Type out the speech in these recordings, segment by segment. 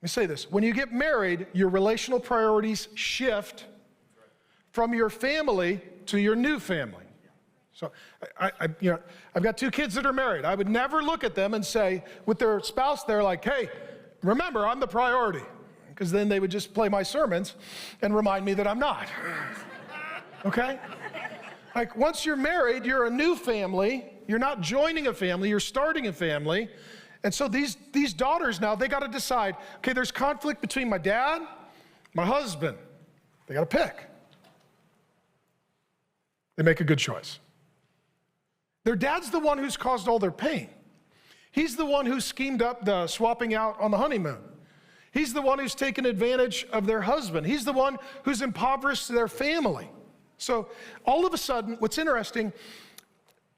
Let me say this. When you get married, your relational priorities shift from your family to your new family. So I've got 2 kids that are married. I would never look at them and say, with their spouse, they're like, hey, remember, I'm the priority. Because then they would just play my sermons and remind me that I'm not. Okay? Like, once you're married, you're a new family. You're not joining a family, you're starting a family. And so these daughters now, they got to decide, okay, there's conflict between my dad, my husband. They got to pick. They make a good choice. Their dad's the one who's caused all their pain. He's the one who schemed up the swapping out on the honeymoon. He's the one who's taken advantage of their husband. He's the one who's impoverished their family. So all of a sudden, what's interesting,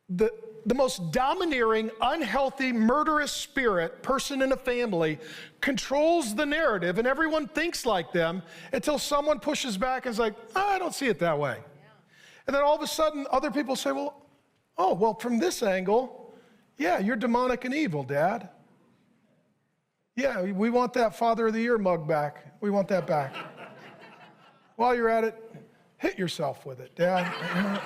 the most domineering, unhealthy, murderous spirit person in a family controls the narrative, and everyone thinks like them until someone pushes back and is like, I don't see it that way. Yeah. And then all of a sudden, other people say, well, from this angle, yeah, you're demonic and evil, Dad. Yeah, we want that Father of the Year mug back. We want that back. While you're at it, hit yourself with it, Dad.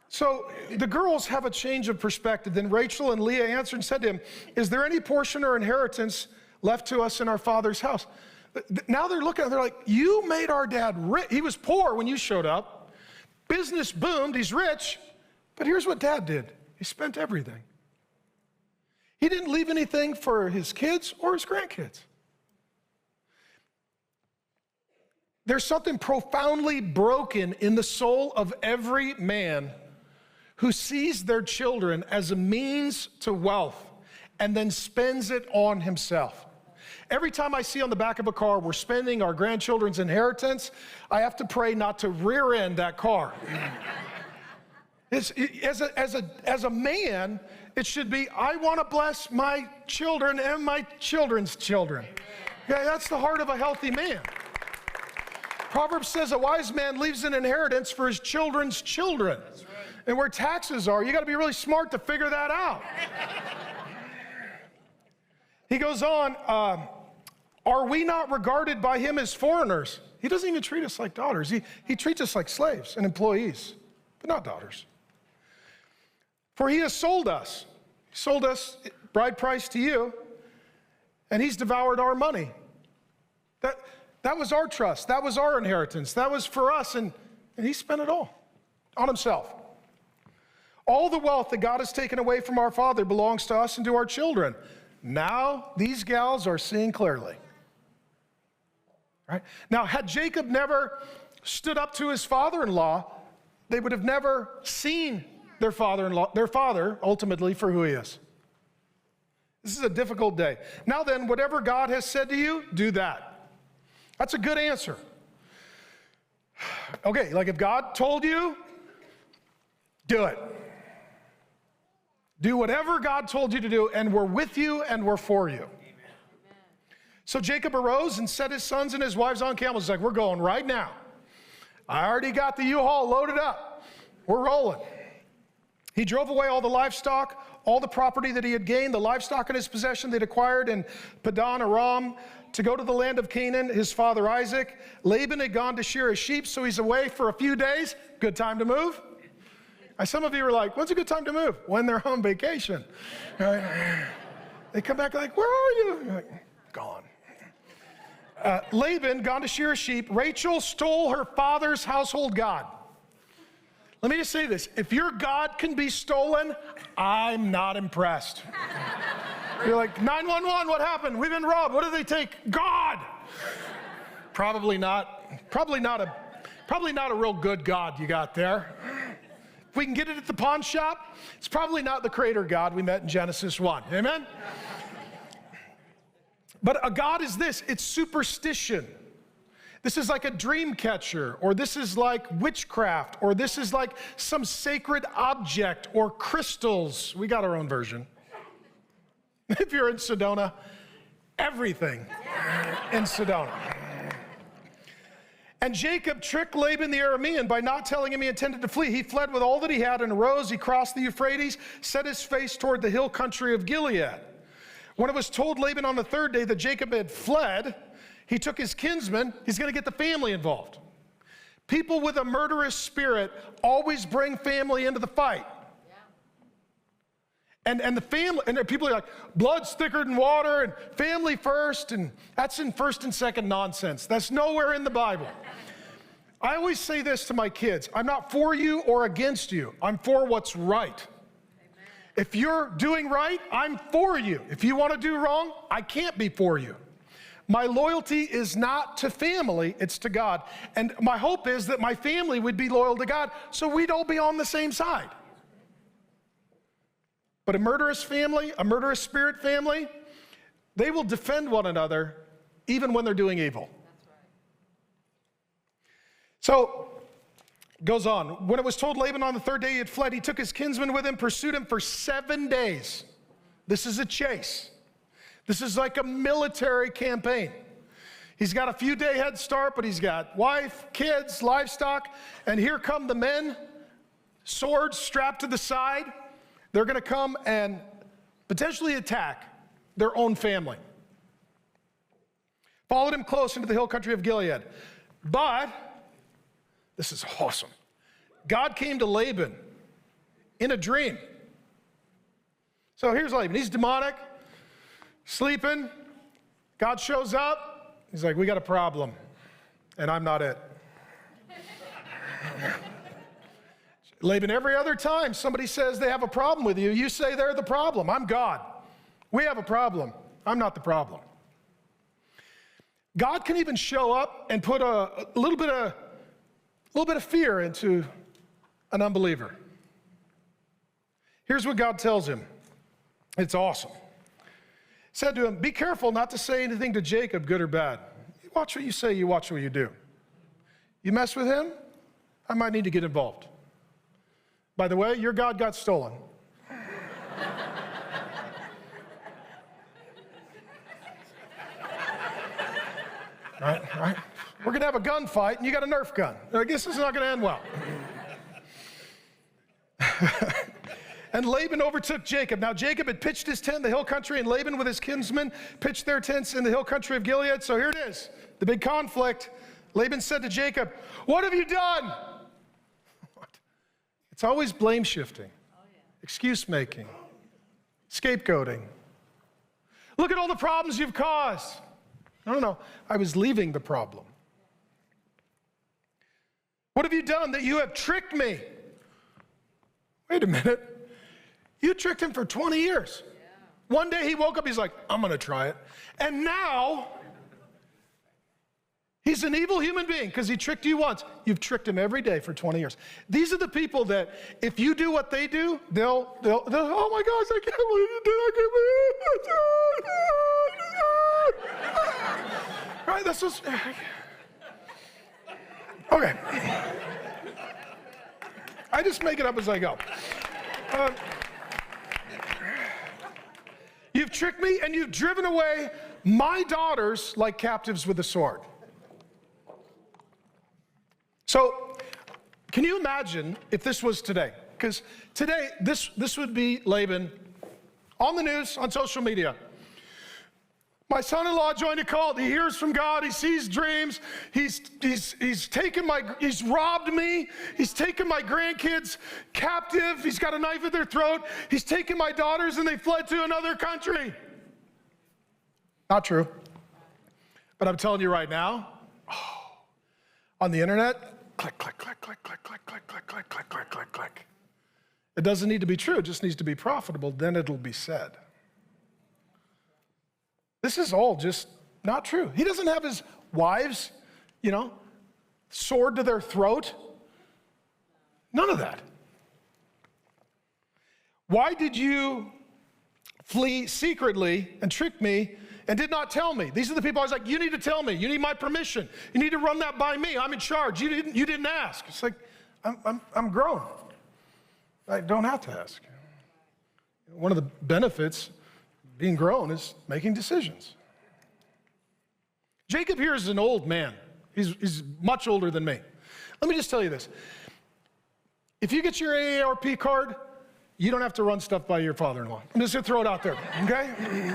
So the girls have a change of perspective. Then Rachel and Leah answered and said to him, is there any portion or inheritance left to us in our father's house? Now they're looking, they're like, you made our dad rich. He was poor when you showed up. Business boomed, he's rich. But here's what Dad did. He spent everything. He didn't leave anything for his kids or his grandkids. There's something profoundly broken in the soul of every man who sees their children as a means to wealth and then spends it on himself. Every time I see on the back of a car, we're spending our grandchildren's inheritance, I have to pray not to rear end that car. As a man, it should be, I want to bless my children and my children's children. Okay, that's the heart of a healthy man. Proverbs says a wise man leaves an inheritance for his children's children. That's right. And where taxes are, you got to be really smart to figure that out. He goes on, are we not regarded by him as foreigners? He doesn't even treat us like daughters. He treats us like slaves and employees, but not daughters. For he has sold us. He sold us bride price to you, and he's devoured our money. That was our trust. That was our inheritance. That was for us, and he spent it all on himself. All the wealth that God has taken away from our father belongs to us and to our children. Now these gals are seeing clearly. Right? Now, had Jacob never stood up to his father-in-law, they would have never seen their father ultimately for who he is. This is a difficult day. Now then, whatever God has said to you, do that. That's a good answer. Okay, like if God told you, do it. Do whatever God told you to do, and we're with you and we're for you. Amen. So Jacob arose and set his sons and his wives on camels. He's like, we're going right now. I already got the U-Haul loaded up. We're rolling. He drove away all the livestock, all the property that he had gained, the livestock in his possession they'd acquired in Padan Aram, to go to the land of Canaan, his father Isaac. Laban had gone to shear his sheep, so he's away for a few days. Good time to move. Some of you are like, when's a good time to move? When they're on vacation. Right? They come back like, where are you? You're like, gone. Laban, gone to shear his sheep. Rachel stole her father's household god. Let me just say this. If your God can be stolen, I'm not impressed. You're like, 911, what happened? We've been robbed. What did they take? God. Probably not a real good God you got there. If we can get it at the pawn shop, it's probably not the creator God we met in Genesis 1. Amen? But a God is this. It's superstition. This is like a dream catcher, or this is like witchcraft, or this is like some sacred object or crystals. We got our own version. If you're in Sedona, everything in Sedona. And Jacob tricked Laban the Aramean by not telling him he intended to flee. He fled with all that he had and arose. He crossed the Euphrates, set his face toward the hill country of Gilead. When it was told Laban on the third day that Jacob had fled, he took his kinsmen. He's going to get the family involved. People with a murderous spirit always bring family into the fight. And the family, and people are like, blood's thicker than water, and family first, and that's in first and second nonsense. That's nowhere in the Bible. I always say this to my kids: I'm not for you or against you. I'm for what's right. Amen. If you're doing right, I'm for you. If you want to do wrong, I can't be for you. My loyalty is not to family, it's to God. And my hope is that my family would be loyal to God so we'd all be on the same side. But a murderous family, a murderous spirit family, they will defend one another even when they're doing evil. That's right. So, it goes on. When it was told Laban on the third day he had fled, he took his kinsmen with him, pursued him for 7 days. This is a chase. This is like a military campaign. He's got a few day head start, but he's got wife, kids, livestock, and here come the men, swords strapped to the side. They're going to come and potentially attack their own family. Followed him close into the hill country of Gilead. But, this is awesome, God came to Laban in a dream. So here's Laban. He's demonic, sleeping. God shows up. He's like, we got a problem, and I'm not it. Laban, every other time somebody says they have a problem with you, you say they're the problem. I'm God. We have a problem. I'm not the problem. God can even show up and put a little bit of fear into an unbeliever. Here's what God tells him. It's awesome. He said to him, be careful not to say anything to Jacob, good or bad. You watch what you say, you watch what you do. You mess with him, I might need to get involved. By the way, your God got stolen. Right? We're going to have a gunfight, and you got a Nerf gun. I guess this is not going to end well. And Laban overtook Jacob. Now, Jacob had pitched his tent in the hill country, and Laban with his kinsmen pitched their tents in the hill country of Gilead. So here it is, the big conflict. Laban said to Jacob, what have you done? It's always blame shifting, excuse making, scapegoating. Look at all the problems you've caused. No, I was leaving the problem. What have you done that you have tricked me? Wait a minute. You tricked him for 20 years. Yeah. One day he woke up, he's like, I'm going to try it. And now, he's an evil human being because he tricked you once. You've tricked him every day for 20 years. These are the people that if you do what they do, they'll oh my gosh, I can't believe you did. Right, that's what's, okay. I just make it up as I go. You've tricked me and you've driven away my daughters like captives with a sword. So, can you imagine if this was today? Because today, this would be Laban on the news, on social media. My son-in-law joined a cult. He hears from God. He sees dreams. He's robbed me. He's taken my grandkids captive. He's got a knife at their throat. He's taken my daughters and they fled to another country. Not true. But I'm telling you right now, on the internet, click, click, click, click, click, click, click, click, click, click, click, click, click. It doesn't need to be true. It just needs to be profitable. Then it'll be said. This is all just not true. He doesn't have his wives, sword to their throat. None of that. Why did you flee secretly and trick me and did not tell me? These are the people I was like, you need to tell me. You need my permission. You need to run that by me. I'm in charge. You didn't ask. It's like, I'm grown. I don't have to ask. One of the benefits being grown is making decisions. Jacob here is an old man. He's much older than me. Let me just tell you this. If you get your AARP card, you don't have to run stuff by your father-in-law. I'm just going to throw it out there, okay?